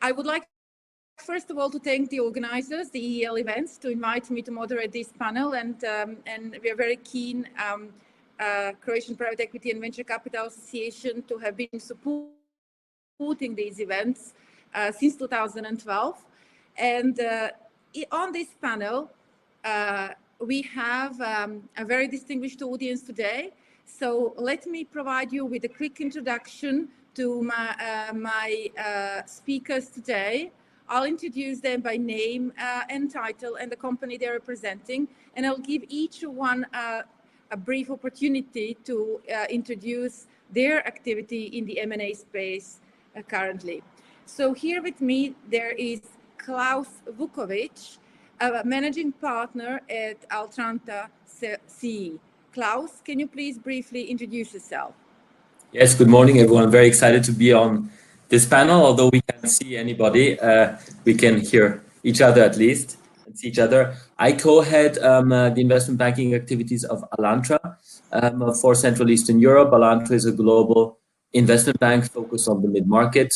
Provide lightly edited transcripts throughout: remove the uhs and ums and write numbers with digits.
I would like, first of all, to thank the organizers, the EEL events, to invite me to moderate this panel. And we are very keen, Croatian Private Equity and Venture Capital Association, to have been supporting these events since 2012. And on this panel, we have a very distinguished audience today. So let me provide you with a quick introduction to my speakers today. I'll introduce them by name and title and the company they're representing, and I'll give each one a brief opportunity to introduce their activity in the M&A space currently. So here with me, there is Klaus Vukovic, a managing partner at Altranta CE. Klaus, can you please briefly introduce yourself? Yes, good morning, everyone. Very excited to be on this panel. Although we can't see anybody, we can hear each other at least and see each other. I co-head the investment banking activities of Alantra for Central Eastern Europe. Alantra is a global investment bank focused on the mid-market.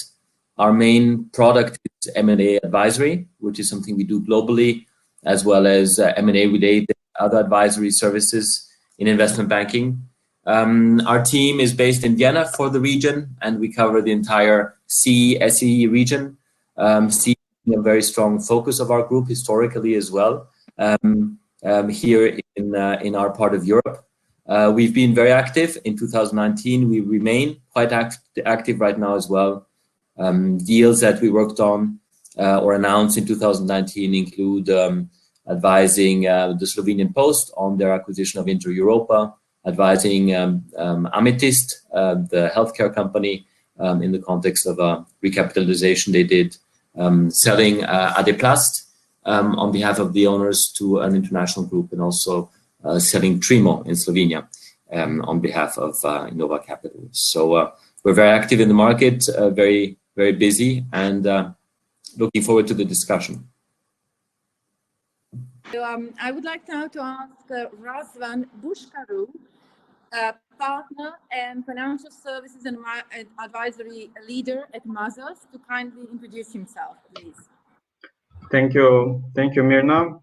Our main product is M&A advisory, which is something we do globally, as well as M&A related other advisory services in investment banking. Our team is based in Vienna for the region, and we cover the entire SE region. CE is a very strong focus of our group historically as well, here in our part of Europe. We've been very active in 2019. We remain quite active right now as well. Deals that we worked on or announced in 2019 include advising the Slovenian Post on their acquisition of Inter Europa, advising Amethyst, the healthcare company, in the context of a recapitalization they did, selling Adeplast on behalf of the owners to an international group, and also selling Trimo in Slovenia on behalf of Innova Capital. So we're very active in the market, very busy, and looking forward to the discussion. So, I would like now to ask Razvan Bushkaru, partner and financial services and advisory leader at Mazars, to kindly introduce himself, please. Thank you, Mirna,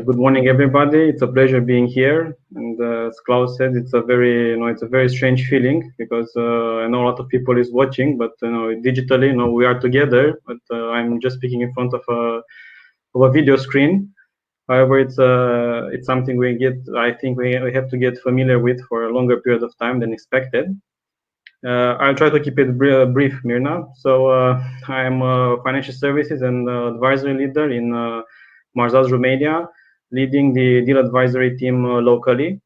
good morning, everybody. It's a pleasure being here. And as Klaus said, it's a very strange feeling, because I know a lot of people is watching, but digitally, we are together. But I'm just speaking in front of a video screen. However, it's something I think we have to get familiar with for a longer period of time than expected. I'll try to keep it brief, Mirna. So I'm a financial services and advisory leader in Mazars, Romania, leading the deal advisory team locally.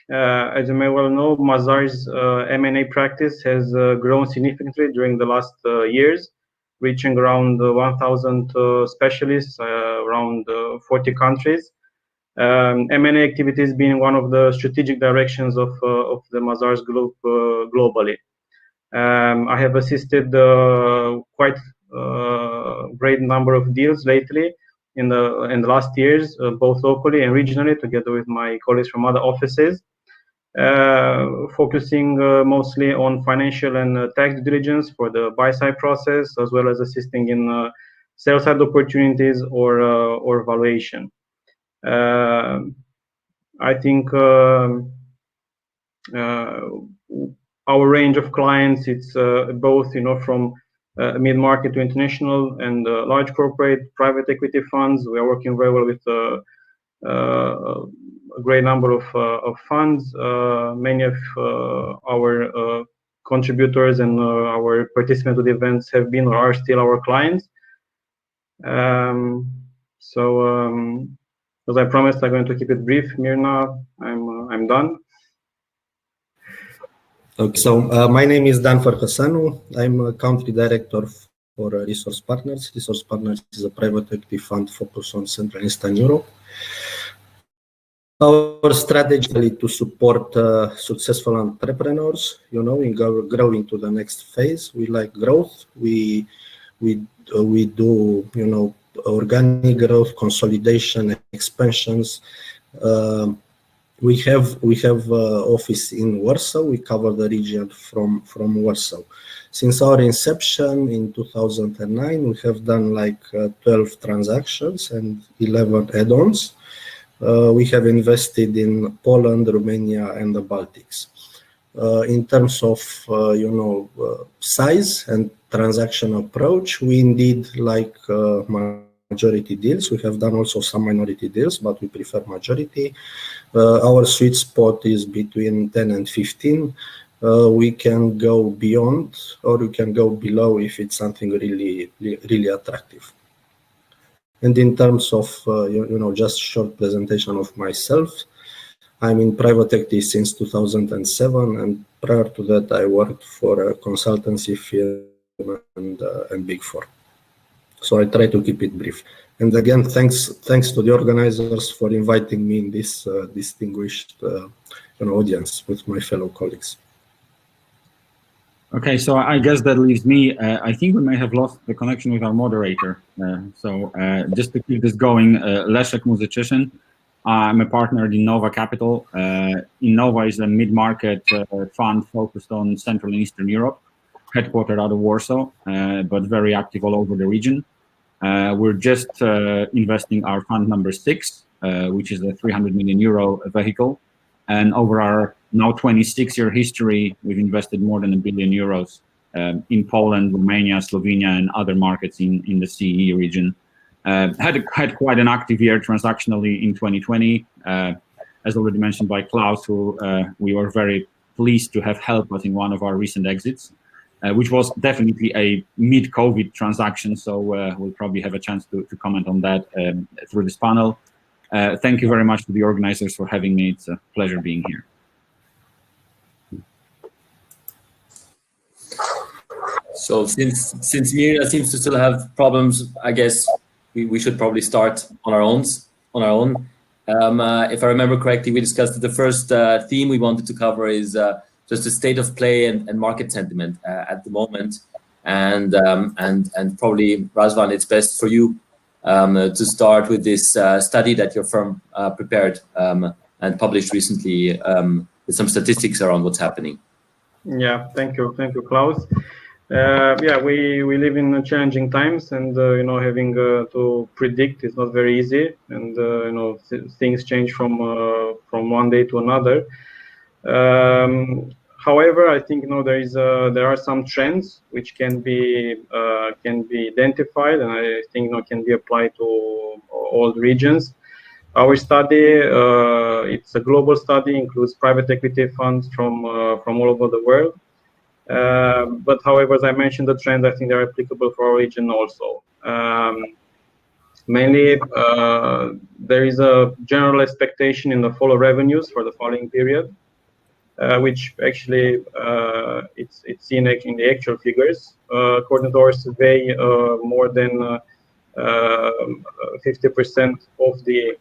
As you may well know, Mazars' M&A practice has grown significantly during the last years, reaching around 1,000 specialists, around 40 countries. M&A activities being one of the strategic directions of the Mazars group globally. I have assisted quite a great number of deals lately in the last years, both locally and regionally, together with my colleagues from other offices, focusing mostly on financial and tax diligence for the buy-side process, as well as assisting in sell-side opportunities or valuation. I think our range of clients, it's both from mid-market to international and large corporate private equity funds. We are working very well with a great number of funds. Many of our contributors and our participants to the events have been or are still our clients. As I promised, I'm going to keep it brief. Mirna, I'm done. Okay, so my name is Dan Farhasanu. I'm a country director for Resource Partners. Resource Partners is a private equity fund focused on Central and Eastern Europe. Our strategy is to support successful entrepreneurs, in growing to the next phase. We like growth. We do, organic growth, consolidation, expansions. We have office in Warsaw. We cover the region from Warsaw. Since our inception in 2009, we have done like 12 transactions and 11 add-ons. We have invested in Poland, Romania, and the Baltics. In terms of size and transaction approach, we indeed like majority deals. We have done also some minority deals, but we prefer majority. Our sweet spot is between 10 and 15. We can go beyond, or we can go below if it's something really attractive. And in terms of just short presentation of myself, I'm in private equity since 2007, and prior to that, I worked for a consultancy firm and Big Four. So I try to keep it brief. And again, thanks to the organizers for inviting me in this distinguished audience with my fellow colleagues. Okay, so I guess that leaves me. I think we may have lost the connection with our moderator. So just to keep this going, Leszek Muzyczyn. I'm a partner at Innova Capital. Innova is a mid-market fund focused on Central and Eastern Europe, headquartered out of Warsaw, but very active all over the region. We're just investing our fund number 6, which is a 300 million euro vehicle. And over our now 26-year history, we've invested more than €1 billion in Poland, Romania, Slovenia, and other markets in the CE region. Had quite an active year transactionally in 2020, as already mentioned by Klaus, who we were very pleased to have helped us in one of our recent exits, which was definitely a mid-COVID transaction. So we'll probably have a chance to comment on that through this panel. Thank you very much to the organizers for having me. It's a pleasure being here. So since Mirja seems to still have problems, I guess we should probably start on our own. If I remember correctly, we discussed that the first theme we wanted to cover is just the state of play and market sentiment at the moment. And probably, Razvan, it's best for you to start with this study that your firm prepared and published recently with some statistics around what's happening. Yeah, thank you, Klaus. We live in challenging times, and having to predict is not very easy, and things change from one day to another. However, I think there are some trends which can be identified, and I think can be applied to all regions. Our study, it's a global study, includes private equity funds from all over the world. But however, as I mentioned, the trends, I think they're applicable for our region also. Mainly, there is a general expectation in the fall of revenues for the following period, which actually it's seen in the actual figures. According to our survey, more than 50% of the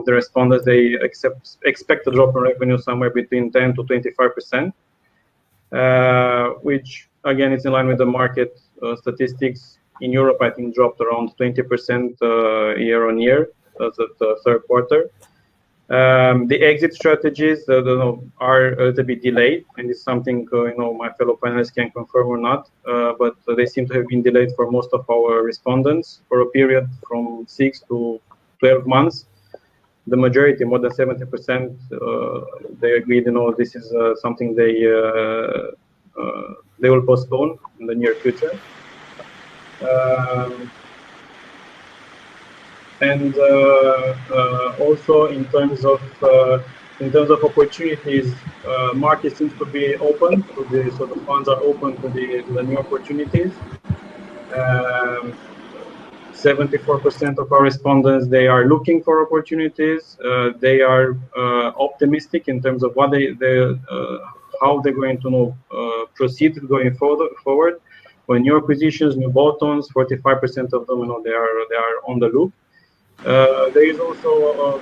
respondents, they expect a drop in revenue somewhere between 10 to 25%. Which again is in line with the market statistics. In Europe, I think dropped around 20% year on year. That's at the third quarter. The exit strategies are a little bit delayed, and it's something my fellow panelists can confirm or not. But they seem to have been delayed for most of our respondents for a period from 6 to 12 months. The majority, more than 70%, they agreed, this is something they will postpone in the near future. And also in terms of opportunities, market seems to be open. So the funds are open to the new opportunities. 74% of our respondents, they are looking for opportunities. They are optimistic in terms of what how they're going to proceed going forward. When new acquisitions, new bolt-ons, 45% of them, they are on the loop. There is also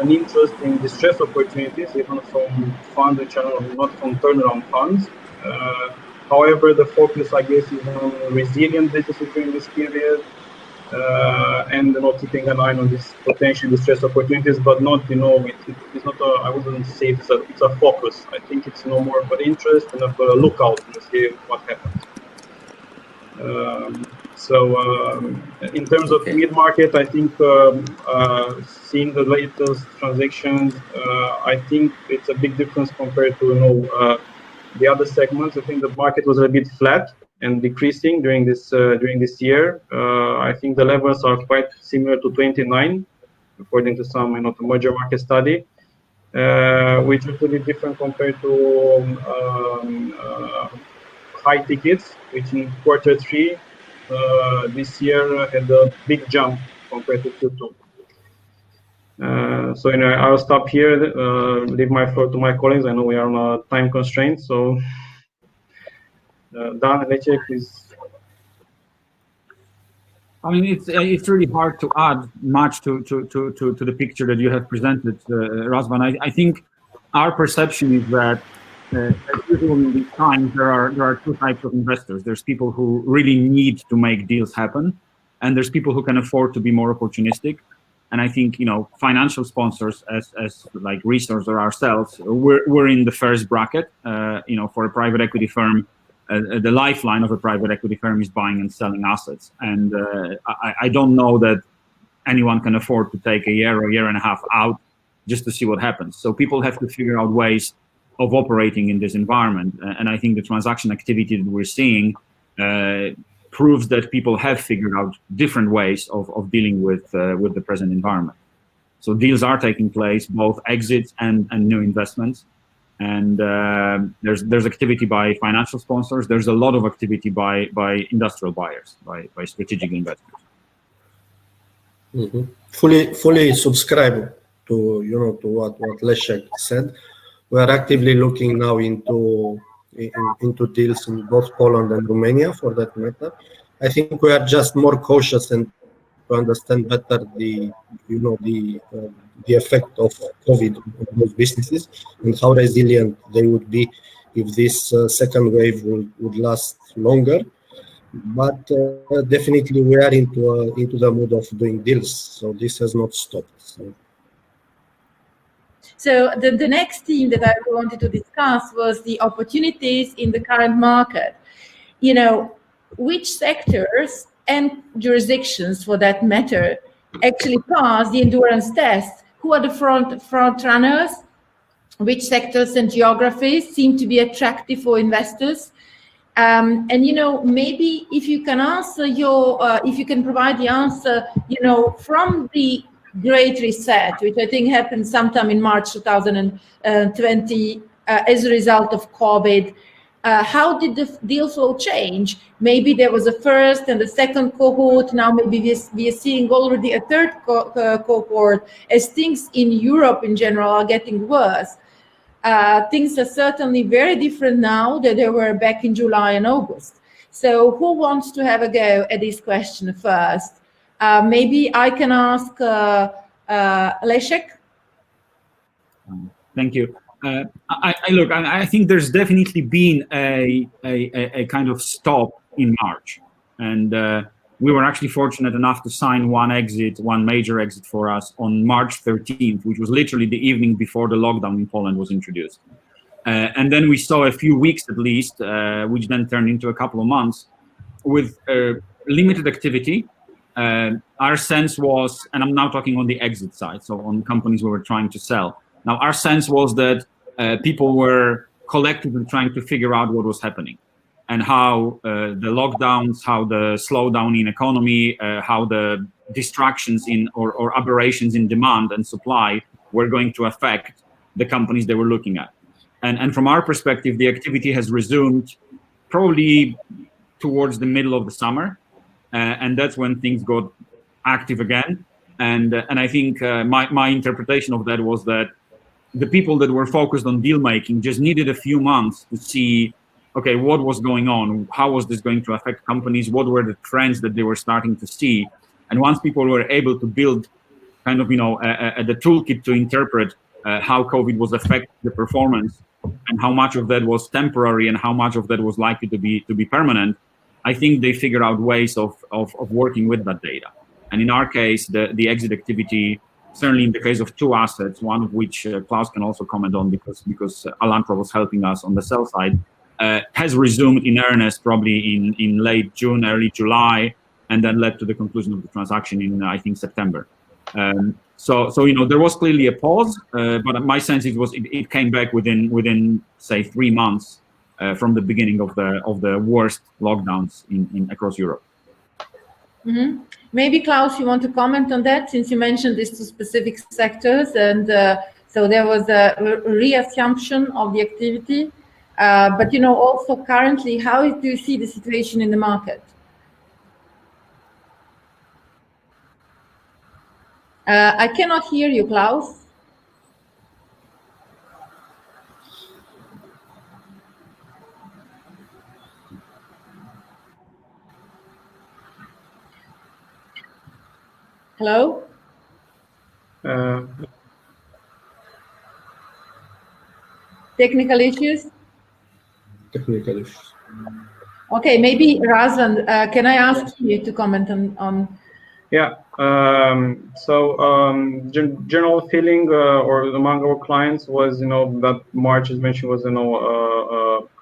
an interest in distress opportunities, even from funds which are not from turnaround funds. However, the focus, I guess, is on resilient businesses during this period, and keeping an eye on these potential distressed opportunities, but not it's not I wouldn't say it's a focus. I think it's more of an interest and of a lookout to see what happens. In terms of mid-market, I think seeing the latest transactions, I think it's a big difference compared to the other segments. I think the market was a bit flat and decreasing during this year. I think the levels are quite similar to 29, according to some the merger market study, which is pretty different compared to high tickets, which in Q3 this year had a big jump compared to Q2. So I'll stop here, leave my floor to my colleagues. I know we are on a time constraint, so Dan, Leszek, please. I mean, it's really hard to add much to the picture that you have presented, Razvan. I think our perception is that as usual in these times, there are two types of investors. There's people who really need to make deals happen, and there's people who can afford to be more opportunistic. And I think financial sponsors, as like Resource or ourselves, we're in the first bracket. For a private equity firm, the lifeline of a private equity firm is buying and selling assets. And I don't know that anyone can afford to take a year or year and a half out just to see what happens. So people have to figure out ways of operating in this environment. And I think the transaction activity that we're seeing proves that people have figured out different ways of dealing with the present environment. So deals are taking place, both exits and new investments. And there's activity by financial sponsors. There's a lot of activity by industrial buyers, by strategic investors. Mm-hmm. Fully subscribe to to what Leszek said. We are actively looking now into deals in both Poland and Romania, for that matter. I think we are just more cautious and to understand better the effect of COVID on those businesses and how resilient they would be if this second wave would last longer. But definitely we are into the mood of doing deals, so this has not stopped. So the next theme that I wanted to discuss was the opportunities in the current market. Which sectors and jurisdictions, for that matter, actually pass the endurance test? Who are the front runners? Which sectors and geographies seem to be attractive for investors? And maybe if you can answer if you can provide the answer, from the Great Reset, which I think happened sometime in March 2020 as a result of COVID. How did the deal flow change? Maybe there was a first and a second cohort. Now maybe we are seeing already a third cohort as things in Europe in general are getting worse. Things are certainly very different now than they were back in July and August. So who wants to have a go at this question first? Maybe I can ask Leszek. Thank you. I think there's definitely been a kind of stop in March, and we were actually fortunate enough to sign one major exit for us on March 13th, which was literally the evening before the lockdown in Poland was introduced. And then we saw a few weeks at least, which then turned into a couple of months with limited activity. Our sense was, and I'm now talking on the exit side, so on companies we were trying to sell. Now, our sense was that people were collectively trying to figure out what was happening and how the lockdowns, how the slowdown in economy, how the distractions or aberrations in demand and supply were going to affect the companies they were looking at. And from our perspective, the activity has resumed probably towards the middle of the summer. And that's when things got active again. And I think my interpretation of that was that the people that were focused on deal making just needed a few months to see, okay, what was going on? How was this going to affect companies? What were the trends that they were starting to see? And once people were able to build kind of, the toolkit to interpret how COVID was affecting the performance and how much of that was temporary and how much of that was likely to be permanent, I think they figured out ways of working with that data. And in our case, the exit activity, certainly in the case of two assets, one of which Klaus can also comment on because Alantra was helping us on the sell side, has resumed in earnest probably in late June, early July, and then led to the conclusion of the transaction in, I think, September. So there was clearly a pause, but my sense it came back within say 3 months from the beginning of the worst lockdowns in across Europe. Mm-hmm. Maybe Klaus, you want to comment on that since you mentioned these two specific sectors, and so there was a reassumption of the activity. But also currently, how do you see the situation in the market? I cannot hear you, Klaus. Hello? Technical issues? Technical issues. Okay, maybe Razvan, can I ask you to comment on? Yeah. General feeling or among our clients was, that March, as mentioned, was,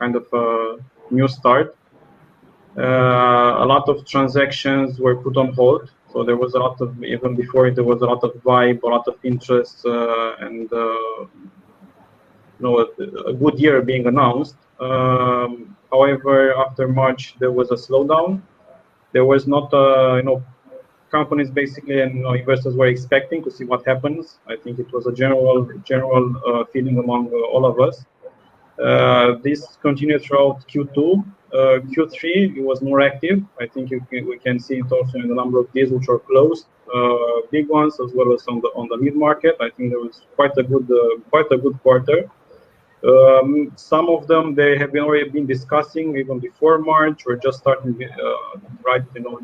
kind of a new start. A lot of transactions were put on hold. So there was a lot of, even before it, there was a lot of vibe, a lot of interest, and a good year being announced. However, after March, there was a slowdown. There was not, companies basically and investors were expecting to see what happens. I think it was a general feeling among all of us. This continued throughout Q2. Q3 it was more active. I think we can see it also in the number of deals which were closed, big ones as well as on the mid market. I think there was quite a good quarter. Some of them they have already been discussing even before March. We're just starting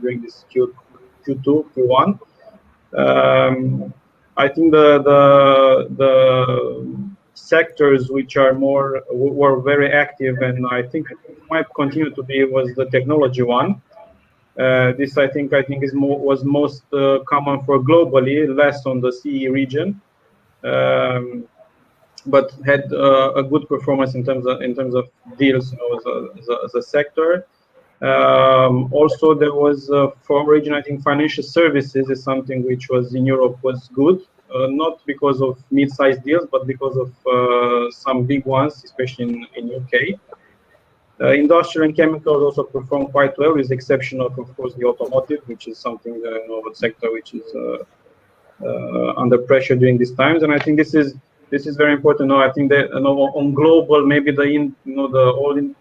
during this Q2, Q1. I think the sectors which were very active, and I think might continue to be, was the technology one. This I think was most common for globally, less on the CE region, but had a good performance in terms of deals, as a sector. Also, there was for region, I think financial services is something which was in Europe was good, not because of mid-sized deals, but because of some big ones, especially in UK. Industrial and chemicals also performed quite well, with the exception of course, the automotive, which is something a sector which is under pressure during these times. And I think this is very important. I think that on global, maybe the all-in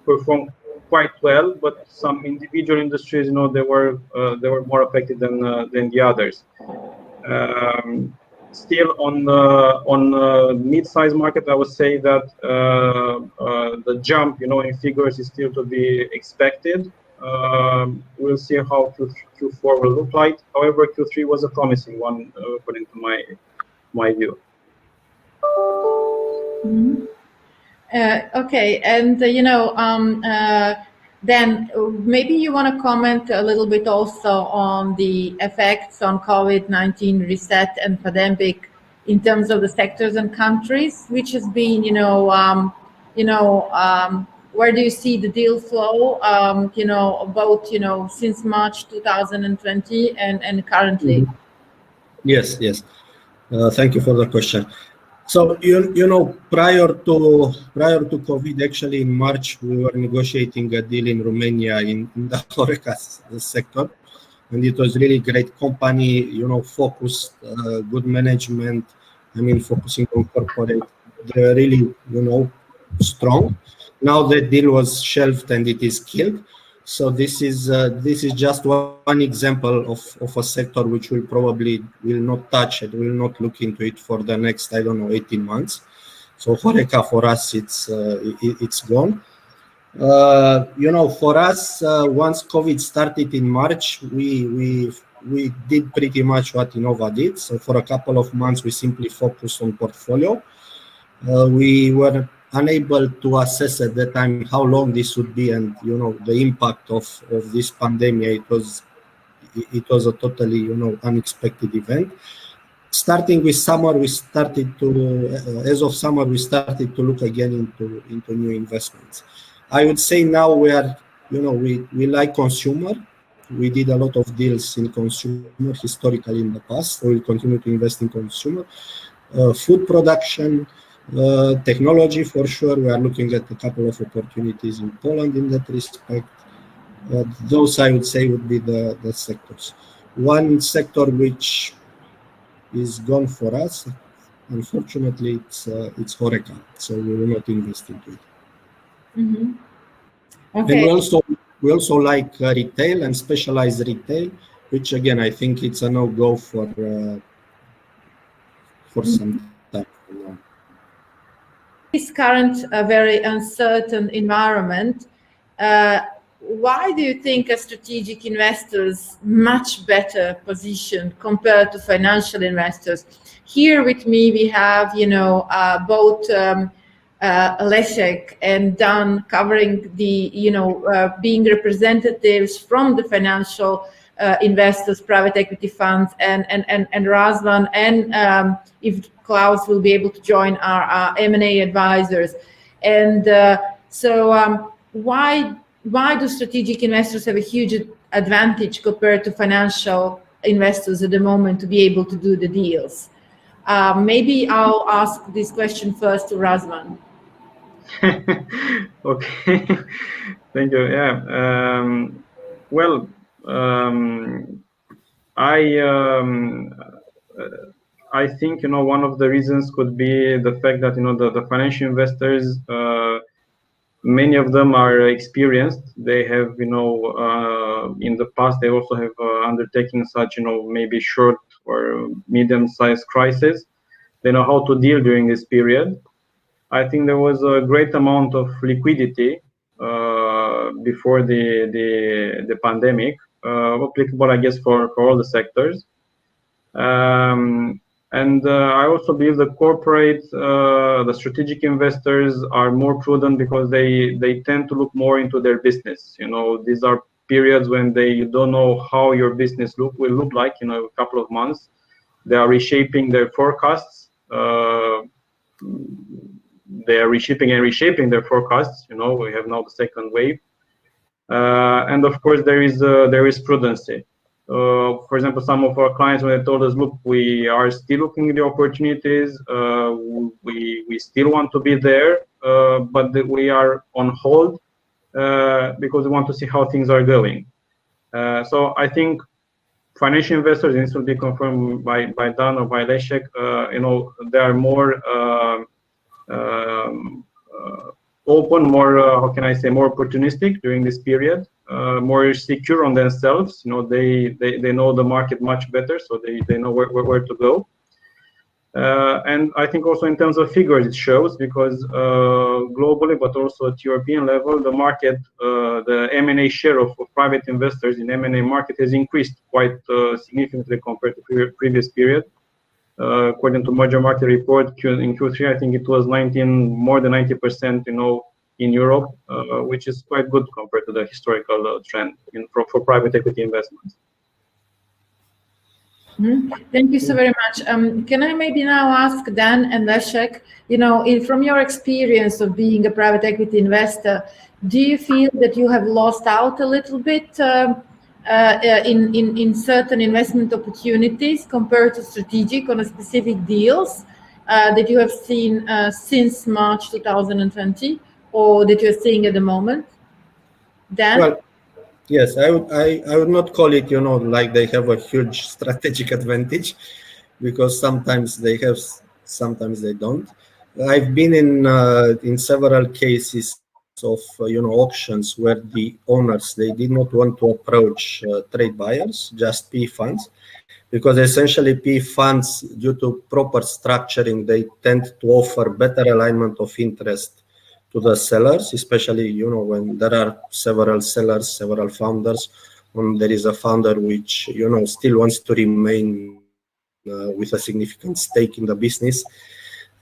performed quite well, but some individual industries, they were more affected than the others. Still on mid-size market, I would say that the jump, in figures is still to be expected. We'll see how Q4 will look like. However, Q3 was a promising one, according to my view. Mm-hmm. Okay, and then maybe you want to comment a little bit also on the effects on COVID-19 reset and pandemic in terms of the sectors and countries, which has been, where do you see the deal flow, both, since March 2020 and currently? Mm-hmm. Yes. Thank you for the question. So prior to COVID, actually in March we were negotiating a deal in Romania in the HoReCa sector, and it was really great company, focused, good management. I mean, focusing on corporate, they're really strong. Now the deal was shelved and it is killed. So this is just one example of a sector which will probably not touch it, will not look into it for the next 18 months. So HoReCa for us, it's gone. For us, once COVID started in March, we did pretty much what Innova did. So for a couple of months, we simply focused on portfolio. We were unable to assess at that time how long this would be, and the impact of this pandemic. it was a totally, unexpected event. Starting with summer, we started to, as of summer, we started to look again into new investments. I would say now we are, we like consumer. We did a lot of deals in consumer historically in the past. So we'll continue to invest in consumer. Food production, technology for sure. We are looking at a couple of opportunities in Poland in that respect. Those I would say would be the sectors. One sector which is gone for us, unfortunately, it's HoReCa, so we will not invest into it. Mm-hmm. Okay. And we also like retail and specialized retail, which again I think it's a no-go for some time now. This current very uncertain environment, why do you think a strategic investor is much better positioned compared to financial investors? Here with me we have, both Leszek and Dan covering the, being representatives from the financial investors, private equity funds, and Razvan, and if Klaus will be able to join our M&A advisors. And so why do strategic investors have a huge advantage compared to financial investors at the moment to be able to do the deals? Maybe I'll ask this question first to Razvan. Okay, thank you. Yeah. Well, I think one of the reasons could be the fact that the financial investors, many of them are experienced. They have in the past they also have undertaken such maybe short or medium-sized crisis. They know how to deal during this period. I think there was a great amount of liquidity before the pandemic, applicable, I guess, for all the sectors. And I also believe the corporate, the strategic investors are more prudent because they tend to look more into their business. These are periods when you don't know how your business will look like in a couple of months. They are reshaping their forecasts. They are reshaping their forecasts. We have now the second wave, and of course there is prudency. For example, some of our clients, when they told us, look, we are still looking at the opportunities, we still want to be there, but we are on hold because we want to see how things are going. So I think financial investors, and this will be confirmed by Dan or by Leszek, they are more open, more how can I say, more opportunistic during this period, more secure on themselves. They know the market much better, so they know where to go. And I think also in terms of figures it shows, because globally, but also at European level, the market, the M&A share of private investors in M&A market has increased quite significantly compared to previous period. According to Merger Market Report, in Q3, I think it was more than 90%, in Europe, which is quite good compared to the historical trend for private equity investments. Mm-hmm. Thank you so very much. Can I maybe now ask Dan and Leszek, from your experience of being a private equity investor, do you feel that you have lost out a little bit in certain investment opportunities compared to strategic on a specific deals that you have seen since March 2020, or that you're seeing at the moment? Dan? Well, yes, I would not call it, like they have a huge strategic advantage, because sometimes they have, sometimes they don't. I've been in several cases of auctions where the owners, they did not want to approach trade buyers, just PE funds, because essentially PE funds, due to proper structuring, they tend to offer better alignment of interest to the sellers, especially when there are several sellers, several founders, when there is a founder which still wants to remain with a significant stake in the business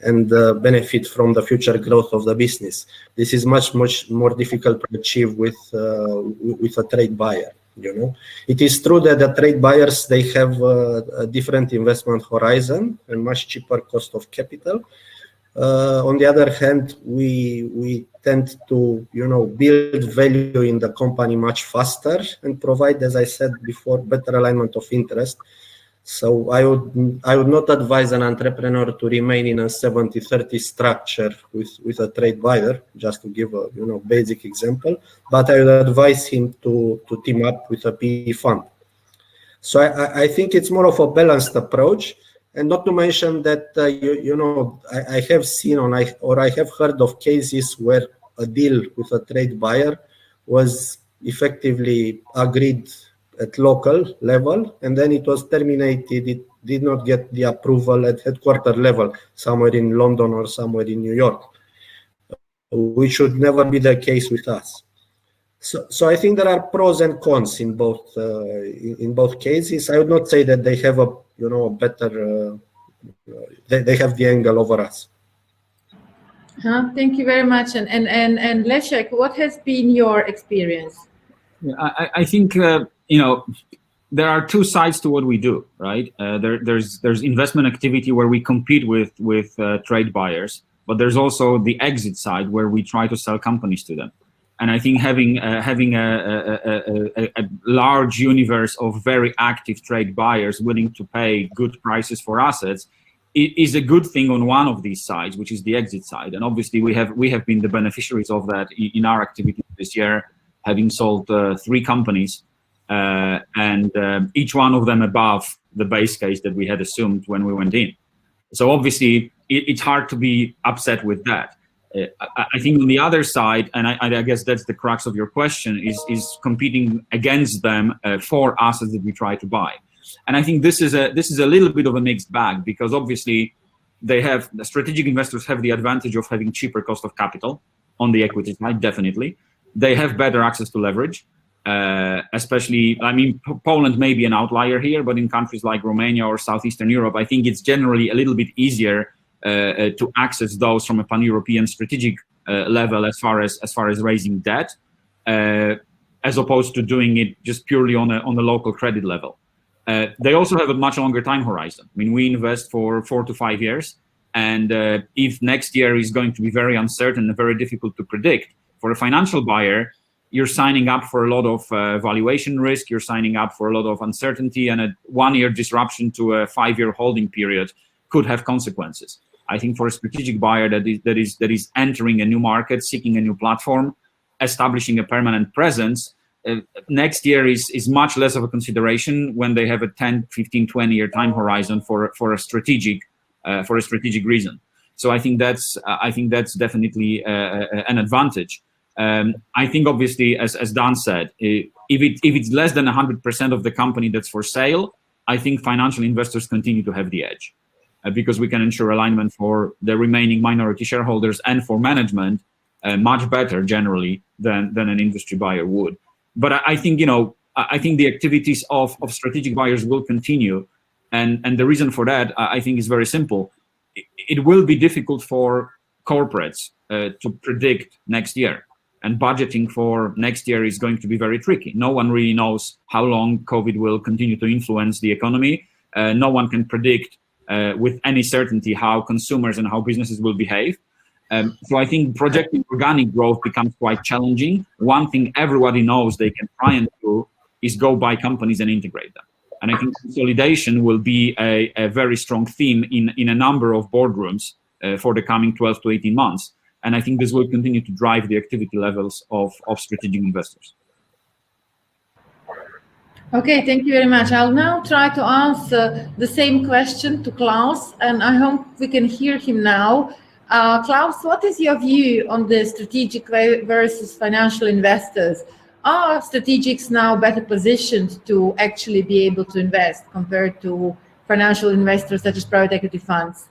and benefit from the future growth of the business. This is much more difficult to achieve with a trade buyer. It is true that the trade buyers, they have a different investment horizon and much cheaper cost of capital. On the other hand, we tend to build value in the company much faster and provide, as I said before, better alignment of interest. So I would not advise an entrepreneur to remain in a 70-30 structure with a trade buyer, just to give a basic example. But I would advise him to team up with a PE fund. So I think it's more of a balanced approach, and not to mention that I have seen or I have heard of cases where a deal with a trade buyer was effectively agreed at local level, and then it was terminated. It did not get the approval at headquarter level, somewhere in London or somewhere in New York, which should never be the case with us. So I think there are pros and cons in both cases. I would not say that they have a better. They have the angle over us. Thank you very much. And Leszek, what has been your experience? I think there are two sides to what we do, right? There's investment activity where we compete with trade buyers, but there's also the exit side where we try to sell companies to them. And I think having a large universe of very active trade buyers willing to pay good prices for assets is a good thing on one of these sides, which is the exit side. And obviously we have been the beneficiaries of that in our activity this year, having sold 3 companies, and each one of them above the base case that we had assumed when we went in. So obviously it's hard to be upset with that. I think on the other side, and I guess that's the crux of your question, is competing against them for assets that we try to buy. And I think this is a little bit of a mixed bag, because obviously the strategic investors have the advantage of having cheaper cost of capital on the equity side, definitely. They have better access to leverage, especially, Poland may be an outlier here, but in countries like Romania or Southeastern Europe, I think it's generally a little bit easier to access those from a pan-European strategic level as far as raising debt, as opposed to doing it just purely on a local credit level. They also have a much longer time horizon. We invest for 4 to 5 years, and if next year is going to be very uncertain and very difficult to predict, for a financial buyer, you're signing up for a lot of valuation risk, you're signing up for a lot of uncertainty, and a 1-year disruption to a 5-year holding period could have consequences. I think for a strategic buyer that is entering a new market, seeking a new platform, establishing a permanent presence, next year is much less of a consideration when they have a 10, 15, 20-year time horizon for a strategic reason. So I think that's definitely an advantage. I think obviously, as Dan said, if it's less than 100% of the company that's for sale, I think financial investors continue to have the edge, because we can ensure alignment for the remaining minority shareholders and for management much better generally than an industry buyer would. But I think the activities of strategic buyers will continue, and the reason for that I think is very simple. It will be difficult for corporates to predict next year, and budgeting for next year is going to be very tricky. No one really knows how long COVID will continue to influence the economy. No one can predict with any certainty how consumers and how businesses will behave. So I think projecting organic growth becomes quite challenging. One thing everybody knows they can try and do is go buy companies and integrate them. And I think consolidation will be a very strong theme in a number of boardrooms for the coming 12 to 18 months. And I think this will continue to drive the activity levels of strategic investors. Okay, thank you very much. I'll now try to answer the same question to Klaus, and I hope we can hear him now. Klaus, what is your view on the strategic versus financial investors? Are strategics now better positioned to actually be able to invest compared to financial investors such as private equity funds?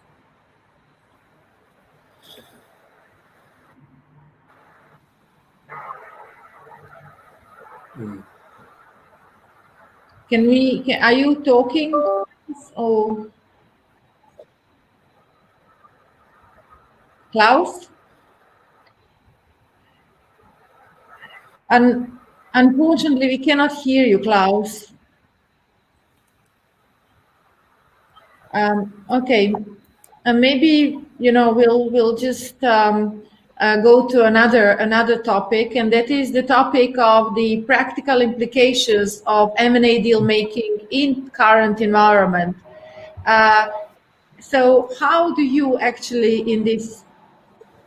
Are you talking or Klaus? And Unfortunately, we cannot hear you, Klaus. Okay, maybe we'll just go to another topic, and that is the topic of the practical implications of M&A deal making in current environment. So, how do you actually, in this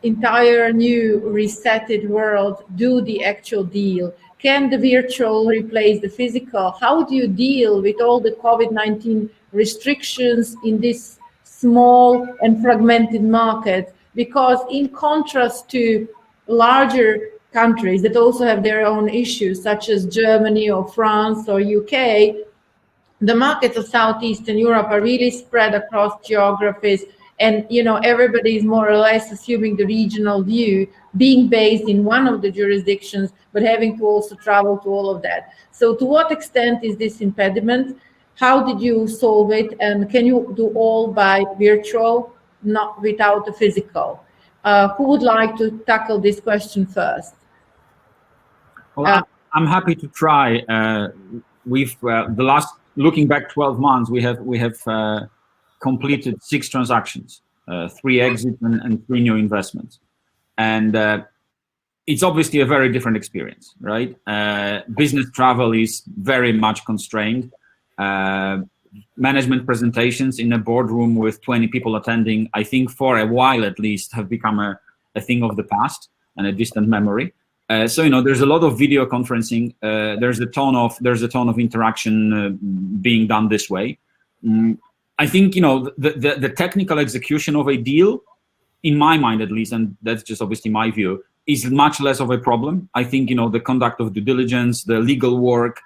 entire new resetted world, do the actual deal? Can the virtual replace the physical? How do you deal with all the COVID-19 restrictions in this small and fragmented market? Because in contrast to larger countries that also have their own issues, such as Germany or France or UK, the markets of Southeastern Europe are really spread across geographies, and everybody is more or less assuming the regional view, being based in one of the jurisdictions, but having to also travel to all of that. So to what extent is this impediment? How did you solve it? And can you do all by virtual, not without the physical? Who would like to tackle this question first? Well, I'm happy to try. We've looking back 12 months, we have completed 6 transactions, 3 exits and 3 new investments, and it's obviously a very different experience, right? Business travel is very much constrained. Management presentations in a boardroom with 20 people attending, I think for a while at least, have become a thing of the past and a distant memory. So there's a lot of video conferencing. There's a ton of interaction being done this way. I think the technical execution of a deal, in my mind at least, and that's just obviously my view, is much less of a problem. I think the conduct of due diligence, the legal work,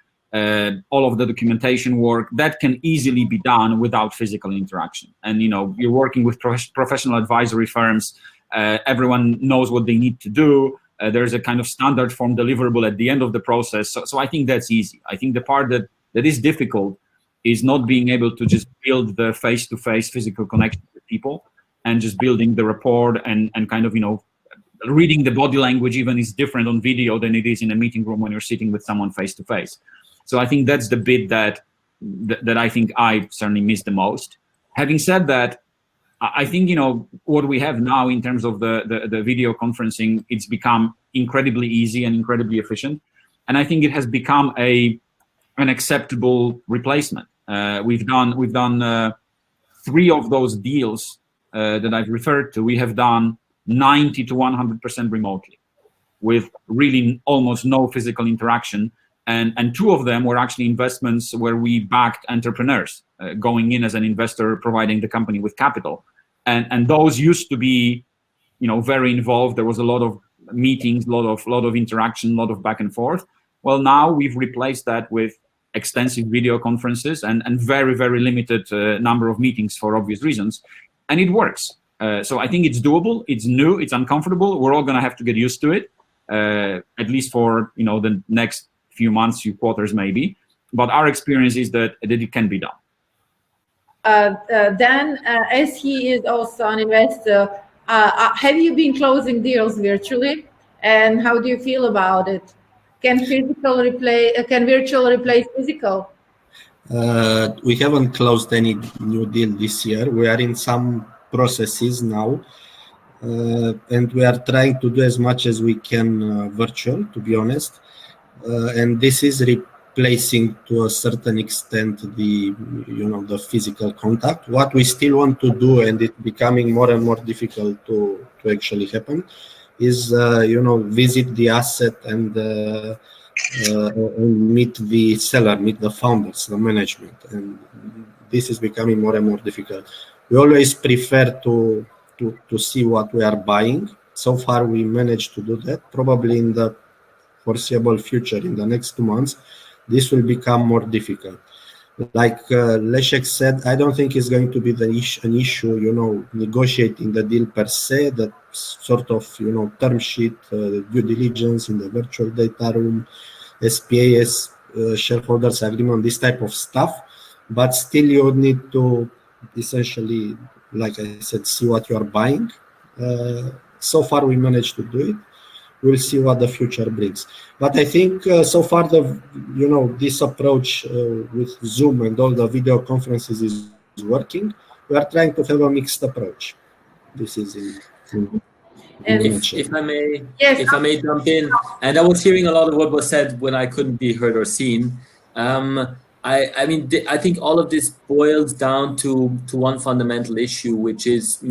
all of the documentation work, that can easily be done without physical interaction. And you're working with professional advisory firms. Everyone knows what they need to do. There's a kind of standard form deliverable at the end of the process. So I think that's easy. I think the part that is difficult is not being able to just build the face-to-face physical connection with people, and just building the rapport and kind of, reading the body language even is different on video than it is in a meeting room when you're sitting with someone face-to-face. So I think that's the bit that I think I certainly miss the most. Having said that, I think what we have now in terms of the video conferencing, it's become incredibly easy and incredibly efficient, and I think it has become an acceptable replacement. We've done 3 of those deals that I've referred to. We have done 90 to 100% remotely, with really almost no physical interaction. And 2 of them were actually investments where we backed entrepreneurs going in as an investor, providing the company with capital. And those used to be, very involved. There was a lot of meetings, a lot of interaction, a lot of back and forth. Well, now we've replaced that with extensive video conferences and very, very limited number of meetings for obvious reasons. And it works. So I think it's doable. It's new. It's uncomfortable. We're all going to have to get used to it, at least for the next few months, few quarters maybe. But our experience is that it can be done. Dan, as he is also an investor, have you been closing deals virtually, and how do you feel about it? Can virtual replace physical? We haven't closed any new deal this year. We are in some processes now, and we are trying to do as much as we can virtual, to be honest. And this is replacing to a certain extent the physical contact. What we still want to do, and it's becoming more and more difficult to actually happen, is visit the asset and meet the seller, meet the founders, the management, and this is becoming more and more difficult. We always prefer to see what we are buying. So far, we managed to do that. Probably in the foreseeable future, in the next 2 months, this will become more difficult. Like Leszek said, I don't think it's going to be an issue, negotiating the deal per se, that sort of, term sheet, due diligence in the virtual data room, SPAs, shareholders agreement, this type of stuff. But still, you would need to essentially, like I said, see what you are buying. So far, we managed to do it. we'll see what the future brings. But I think so far this approach with Zoom and all the video conferences is working. We are trying to have a mixed approach. This is in if I may, yes, if I may jump in, and I was hearing a lot of what was said when I couldn't be heard or seen. I mean, I think all of this boils down to one fundamental issue, which is,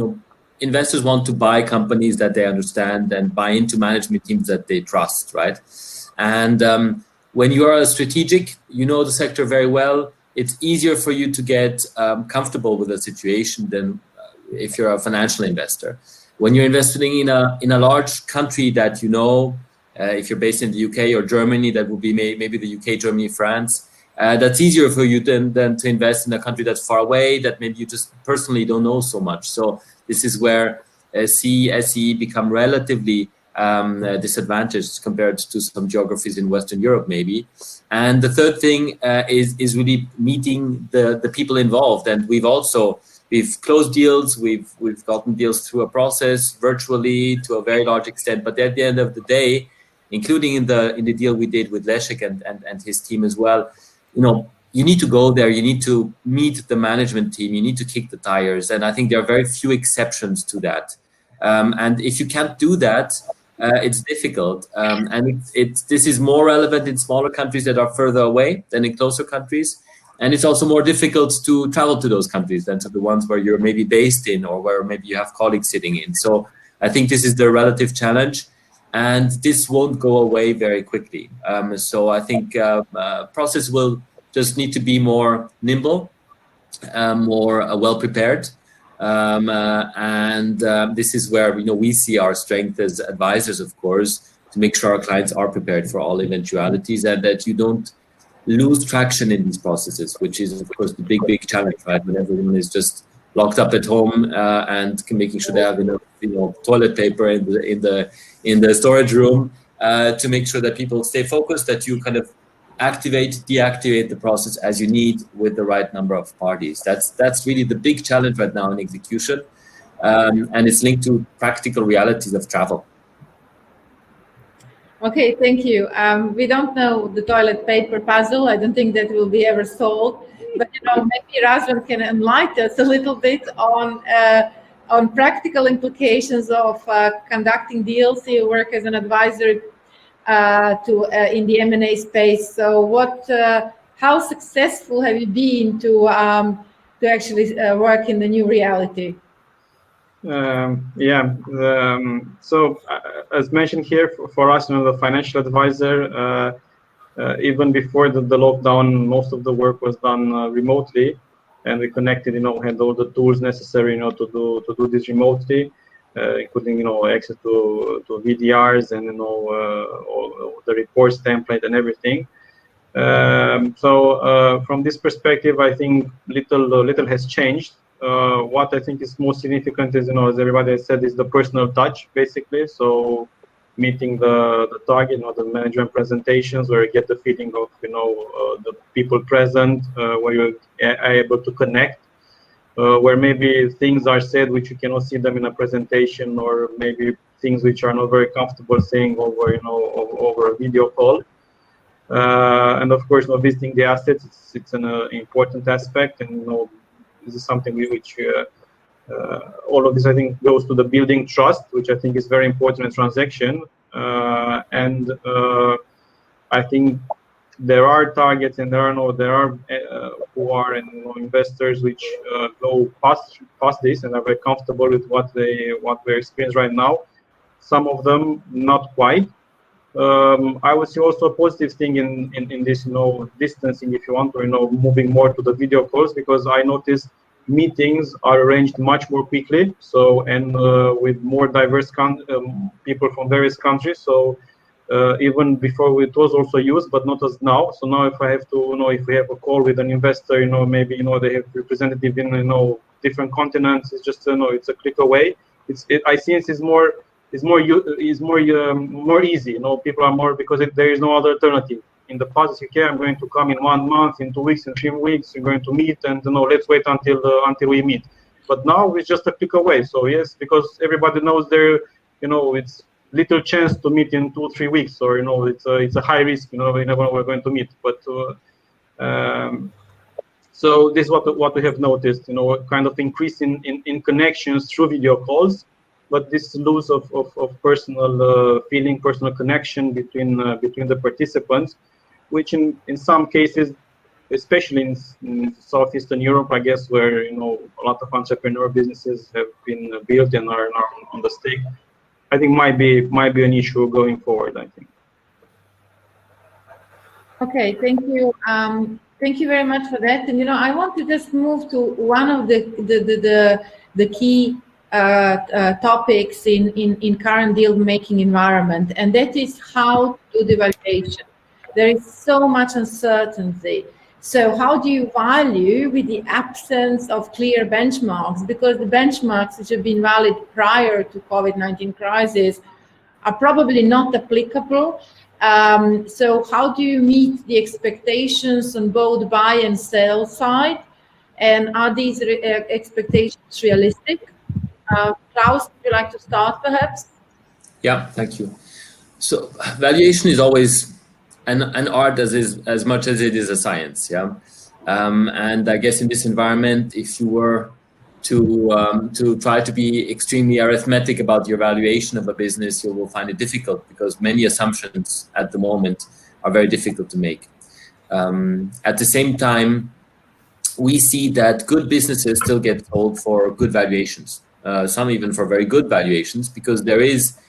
investors want to buy companies that they understand and buy into management teams that they trust, right? And when you are a strategic, you know the sector very well, it's easier for you to get comfortable with the situation than if you're a financial investor. When you're investing in a large country that if you're based in the UK or Germany, that would be maybe the UK, Germany, France, that's easier for you than to invest in a country that's far away, that maybe you just personally don't know so much. So this is where CE, SE become relatively disadvantaged compared to some geographies in Western Europe, maybe. And the third thing is really meeting the people involved. And we've closed deals, we've gotten deals through a process virtually to a very large extent. But at the end of the day, including in the deal we did with Leszek and his team as well, you need to go there, you need to meet the management team, you need to kick the tires. And I think there are very few exceptions to that. And if you can't do that, it's difficult. And this is more relevant in smaller countries that are further away than in closer countries. And it's also more difficult to travel to those countries than to the ones where you're maybe based in or where maybe you have colleagues sitting in. So I think this is the relative challenge, and this won't go away very quickly. So I think process will just need to be more nimble, more well-prepared. And this is where we see our strength as advisors, of course, to make sure our clients are prepared for all eventualities and that you don't lose traction in these processes, which is, of course, the big challenge, right? When everyone is just locked up at home and making sure they have enough, toilet paper in the storage room to make sure that people stay focused, that you kind of deactivate the process as you need with the right number of parties. That's really the big challenge right now in execution, and it's linked to practical realities of travel. Okay, thank you. We don't know the toilet paper puzzle. I don't think that will be ever solved. But maybe Razvan can enlighten us a little bit on practical implications of conducting deals. You work as an advisor in the M&A space. So, how successful have you been to actually work in the new reality? So as mentioned here, for us, the financial advisor, even before the lockdown, most of the work was done remotely, and we connected, had all the tools necessary, to do this remotely, including, access to VDRs and, all the reports template and everything. So from this perspective, I think little has changed. What I think is most significant is, as everybody has said, is the personal touch, basically. So meeting the target, the management presentations, where you get the feeling of, the people present, where you're able to connect, where maybe things are said which you cannot see them in a presentation, or maybe things which are not very comfortable saying over a video call. And of course, visiting the assets, it's an important aspect, and this is something which all of this, I think, goes to the building trust, which I think is very important in transaction. And I think there are targets, and there are who are investors which go past this and are very comfortable with what they experience right now. Some of them not quite. I would say also a positive thing in this, distancing, if you want, or moving more to the video calls, because I noticed meetings are arranged much more quickly. So, and with more diverse people from various countries. So even before it was also used, but not as now. So now, if I have to, if we have a call with an investor, maybe they have representative in different continents. It's just it's a click away. I see it is more easy. People are more, because there is no other alternative. In the past, I'm going to come in 1 month, in 2 weeks, in 3 weeks. We're going to meet, and let's wait until we meet. But now it's just a click away. So yes, because everybody knows it's little chance to meet in 2-3 weeks, or it's a high risk, we never know we're going to meet. But so this is what we have noticed, kind of increase in connections through video calls, but this loss of personal feeling, personal connection between the participants, which in some cases, especially in Southeastern Europe, I guess, where a lot of entrepreneur businesses have been built and are now on the stake, I think might be an issue going forward, I think. Okay, thank you. Thank you very much for that. And I want to just move to one of the key topics in current deal-making environment, and that is how to do the valuation. There is so much uncertainty. So how do you value with the absence of clear benchmarks? Because the benchmarks which have been valid prior to COVID-19 crisis are probably not applicable. So how do you meet the expectations on both buy and sell side? And are these expectations realistic? Klaus, would you like to start perhaps? Yeah, thank you. So valuation is always an art as much as it is a science, yeah. And I guess in this environment, if you were to try to be extremely arithmetic about your valuation of a business, you will find it difficult because many assumptions at the moment are very difficult to make. At the same time, we see that good businesses still get sold for good valuations, some even for very good valuations, because there is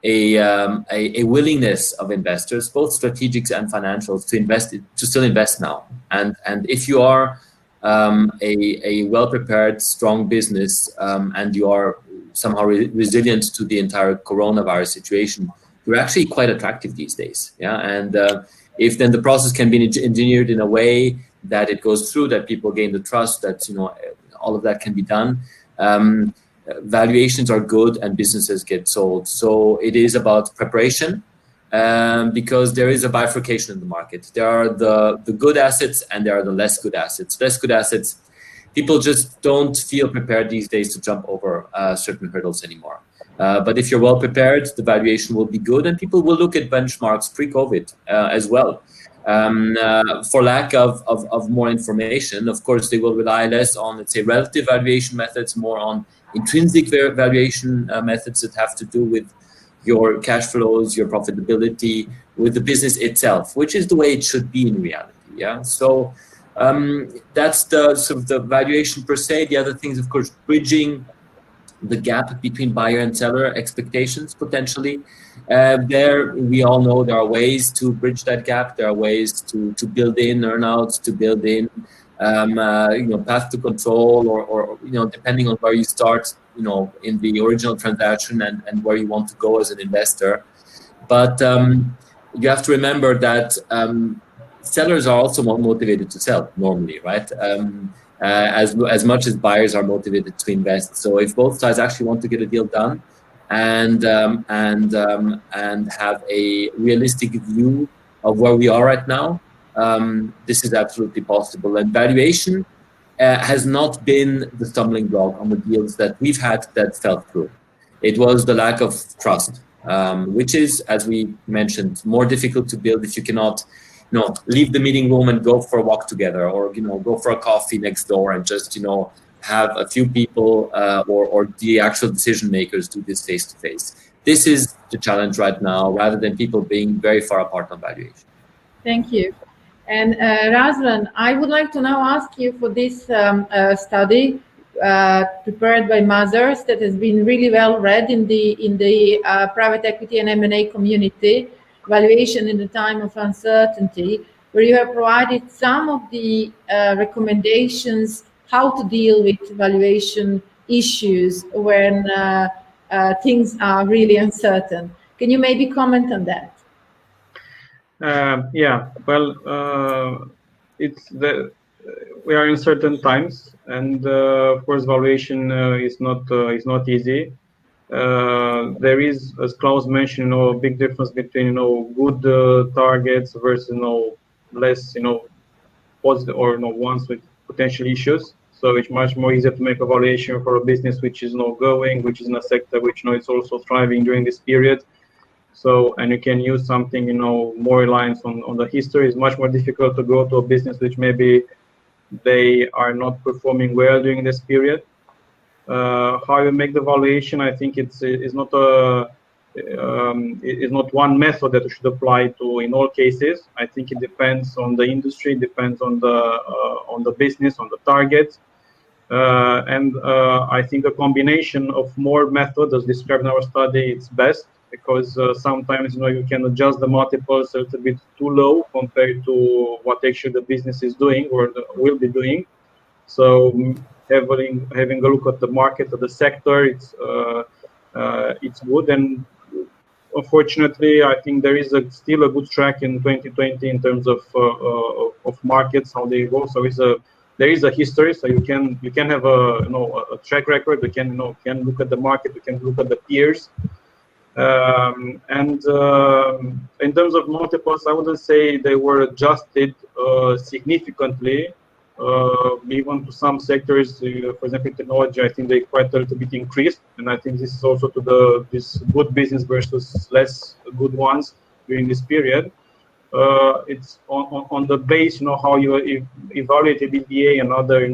a willingness of investors, both strategics and financials, to still invest now. And if you are a well-prepared, strong business, and you are somehow resilient to the entire coronavirus situation, you're actually quite attractive these days. Yeah, and if then the process can be engineered in a way that it goes through, that people gain the trust, that all of that can be done. Valuations are good and businesses get sold. So it is about preparation, because there is a bifurcation in the market. There are the good assets and there are the less good assets. Less good assets, people just don't feel prepared these days to jump over certain hurdles anymore. But if you're well prepared, the valuation will be good, and people will look at benchmarks pre-COVID as well. For lack of more information, of course, they will rely less on, let's say, relative valuation methods, more on intrinsic valuation methods that have to do with your cash flows, your profitability, with the business itself, which is the way it should be in reality. Yeah. So that's the sort of the valuation per se. The other things, of course, bridging the gap between buyer and seller expectations potentially. There, we all know there are ways to bridge that gap. There are ways to build in earnouts, to build in path to control, or depending on where you start, in the original transaction and where you want to go as an investor. But you have to remember that sellers are also more motivated to sell normally, right? As much as buyers are motivated to invest. So if both sides actually want to get a deal done and have a realistic view of where we are right now, this is absolutely possible. And valuation has not been the stumbling block on the deals that we've had that fell through. It was the lack of trust, which is, as we mentioned, more difficult to build if you cannot leave the meeting room and go for a walk together, or go for a coffee next door and just have a few people or the actual decision makers do this face to face. This is the challenge right now, rather than people being very far apart on valuation. Thank you. And Razvan, I would like to now ask you for this study prepared by Mazars that has been really well read in the private equity and M&A community, valuation in the time of uncertainty, where you have provided some of the recommendations how to deal with valuation issues when things are really uncertain. Can you maybe comment on that? Yeah, well, we are in certain times, and of course, valuation is not easy. There is, as Klaus mentioned, a big difference between good targets versus less positive or ones with potential issues. So it's much more easier to make a valuation for a business which is not going, which is in a sector which it's also thriving during this period. So, and you can use something, more reliance on the history. It's much more difficult to go to a business which maybe they are not performing well during this period. How you make the valuation, I think it's not one method that you should apply to in all cases. I think it depends on the industry, depends on the business, on the targets. And I think a combination of more methods, as described in our study, it's best, because sometimes you can adjust the multiples a little bit too low compared to what actually the business is doing or will be doing. So having a look at the market, at the sector, it's good. And unfortunately, I think there is still a good track in 2020 in terms of markets, how they go. So there is a history, so you can have a track record. You can look at the market, you can look at the peers. And in terms of multiples, I wouldn't say they were adjusted significantly. Even to some sectors, for example, technology, I think they quite a little bit increased, and I think this is also to this good business versus less good ones during this period. It's on the base, how you evaluate EBITDA and other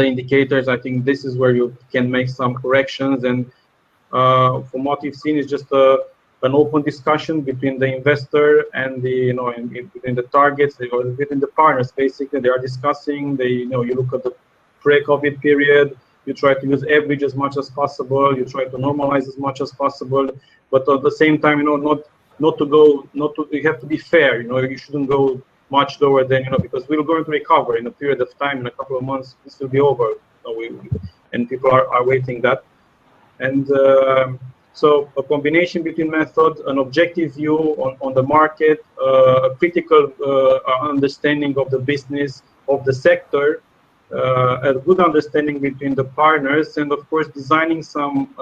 indicators. I think this is where you can make some corrections. And from what we've seen, is just an open discussion between the investor and between the targets, or between the partners. Basically, they are discussing. You look at the pre-COVID period. You try to use average as much as possible. You try to normalize as much as possible, but at the same time, you have to be fair. You shouldn't go much lower than because we're going to recover in a period of time. In a couple of months, this will be over. And people are waiting that. And so a combination between method, an objective view on the market, a critical understanding of the business, of the sector, a good understanding between the partners, and of course designing some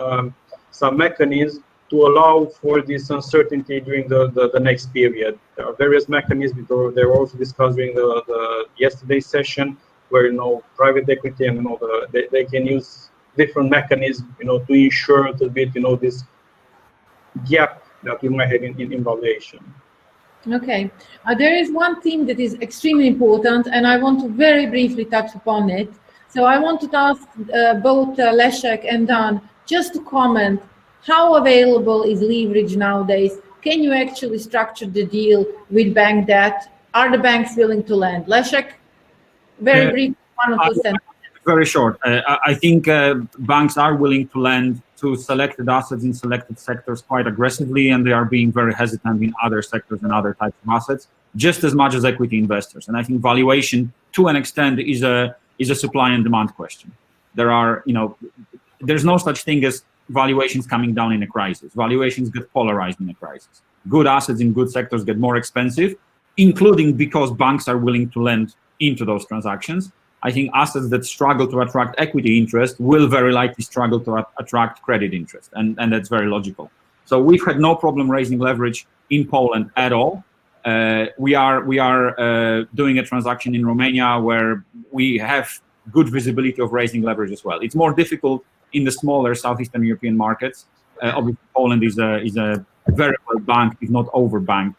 mechanisms to allow for this uncertainty during the next period. There are various mechanisms. They were also discussed during the yesterday's session, where private equity and they can use different mechanisms, to ensure a little bit, this gap that we might have in valuation. Okay, there is one theme that is extremely important, and I want to very briefly touch upon it. So I wanted to ask both Leszek and Dan just to comment, how available is leverage nowadays? Can you actually structure the deal with bank debt? Are the banks willing to lend? Leszek, very brief, 1 or 2 sentences. Very short. I think banks are willing to lend to selected assets in selected sectors quite aggressively, and they are being very hesitant in other sectors and other types of assets, just as much as equity investors. And I think valuation, to an extent, is a supply and demand question. There's no such thing as valuations coming down in a crisis. Valuations get polarized in a crisis. Good assets in good sectors get more expensive, including because banks are willing to lend into those transactions. I think assets that struggle to attract equity interest will very likely struggle to attract credit interest, and that's very logical. So we've had no problem raising leverage in Poland at all. We are doing a transaction in Romania where we have good visibility of raising leverage as well. It's more difficult in the smaller Southeastern European markets. Obviously, Poland is a very well banked, if not overbanked,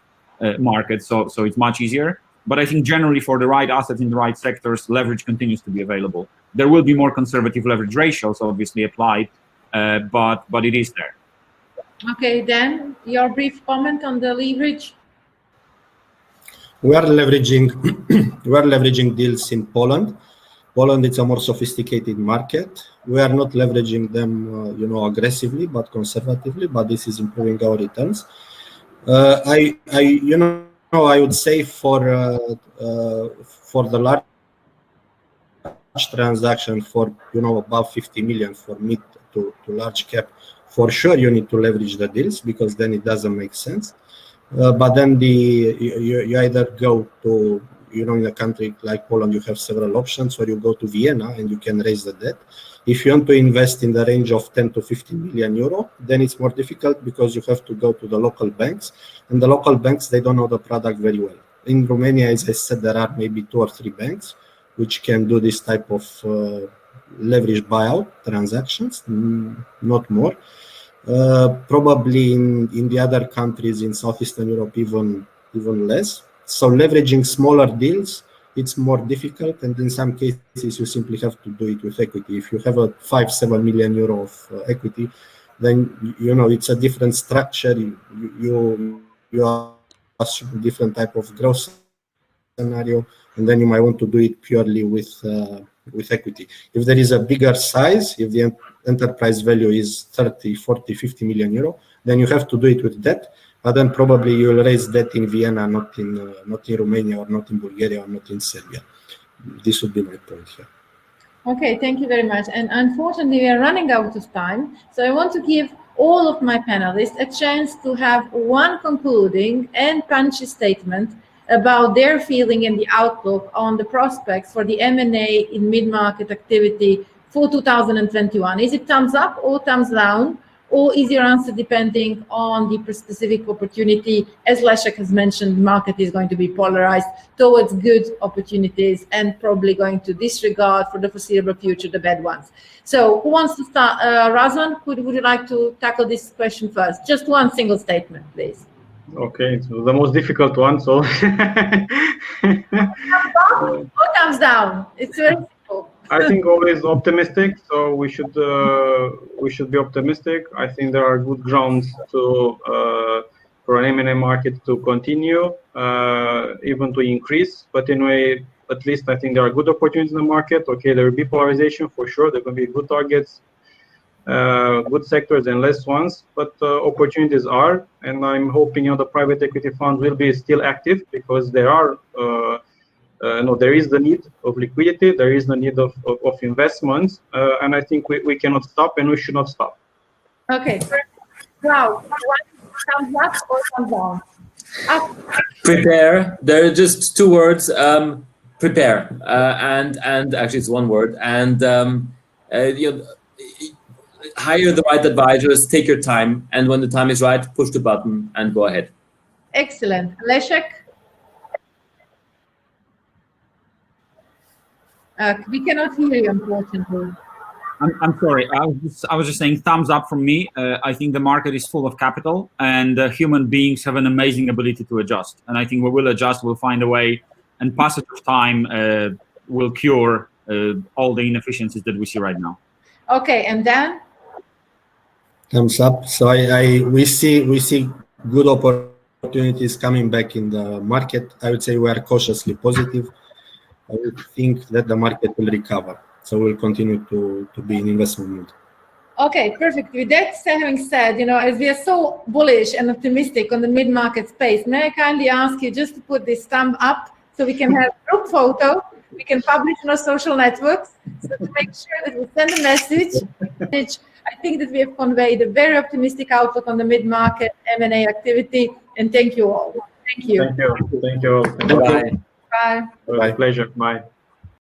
market, so it's much easier. But I think generally for the right assets in the right sectors, leverage continues to be available. There will be more conservative leverage ratios obviously applied, but it is there. Okay, Dan, your brief comment on the leverage. We are leveraging deals in Poland. Poland is a more sophisticated market. We are not leveraging them, aggressively, but conservatively. But this is improving our returns. I would say for the large transaction, for above 50 million, for mid to large cap, for sure you need to leverage the deals, because then it doesn't make sense. But then you either go to in a country like Poland, you have several options, or you go to Vienna and you can raise the debt. If you want to invest in the range of 10 to 15 million euro, then it's more difficult, because you have to go to the local banks, and the local banks, they don't know the product very well. In Romania, as I said, there are maybe 2 or 3 banks which can do this type of leverage buyout transactions, not more. Probably in the other countries in Southeastern Europe even less. So leveraging smaller deals, it's more difficult, and in some cases you simply have to do it with equity. If you have a 5-7 million euro of equity, then it's a different structure. You assume different type of growth scenario, and then you might want to do it purely with equity. If there is a bigger size, if the enterprise value is 30, 40, 50 million euro, then you have to do it with debt. But then probably you will raise debt in Vienna, not in Romania, or not in Bulgaria, or not in Serbia. This would be my point here. Okay, thank you very much. And unfortunately, we are running out of time. So I want to give all of my panelists a chance to have one concluding and punchy statement about their feeling and the outlook on the prospects for the M&A in mid-market activity for 2021. Is it thumbs up or thumbs down? Or is your answer depending on the specific opportunity? As Leszek has mentioned, the market is going to be polarized towards good opportunities and probably going to disregard for the foreseeable future the bad ones. So who wants to start? Razvan, would you like to tackle this question first? Just one single statement, please. Okay, so the most difficult one. So thumbs up or thumbs down? It's very simple. I think always optimistic. So we should be optimistic. I think there are good grounds for an M&A market to continue, even to increase. But anyway, at least I think there are good opportunities in the market. Okay, there will be polarization for sure. There can be good targets, good sectors, and less ones. But opportunities are, and I'm hoping the private equity fund will be still active, because there are. There is the need of liquidity, there is the need of investments, and I think we cannot stop, and we should not stop. Okay. Wow. Thumbs up or thumbs down? Up. Prepare. There are just two words. Prepare. And actually, it's one word. And hire the right advisors. Take your time, and when the time is right, push the button and go ahead. Excellent. Leszek? We cannot hear you, unfortunately. I'm sorry. I was just saying thumbs up from me. I think the market is full of capital, and human beings have an amazing ability to adjust. And I think we will adjust. We'll find a way, and passage of time will cure all the inefficiencies that we see right now. Okay, and Dan? Thumbs up. So we see good opportunities coming back in the market. I would say we are cautiously positive. I would think that the market will recover. So we'll continue to be in investment mode. Okay, perfect. With that having said, as we are so bullish and optimistic on the mid-market space, may I kindly ask you just to put this thumb up so we can have a group photo, we can publish on our social networks, so to make sure that we send a message. I think that we have conveyed a very optimistic outlook on the mid-market M&A activity, and thank you all. Thank you. Thank you. Thank you all. Bye. Bye. It was a pleasure. Bye.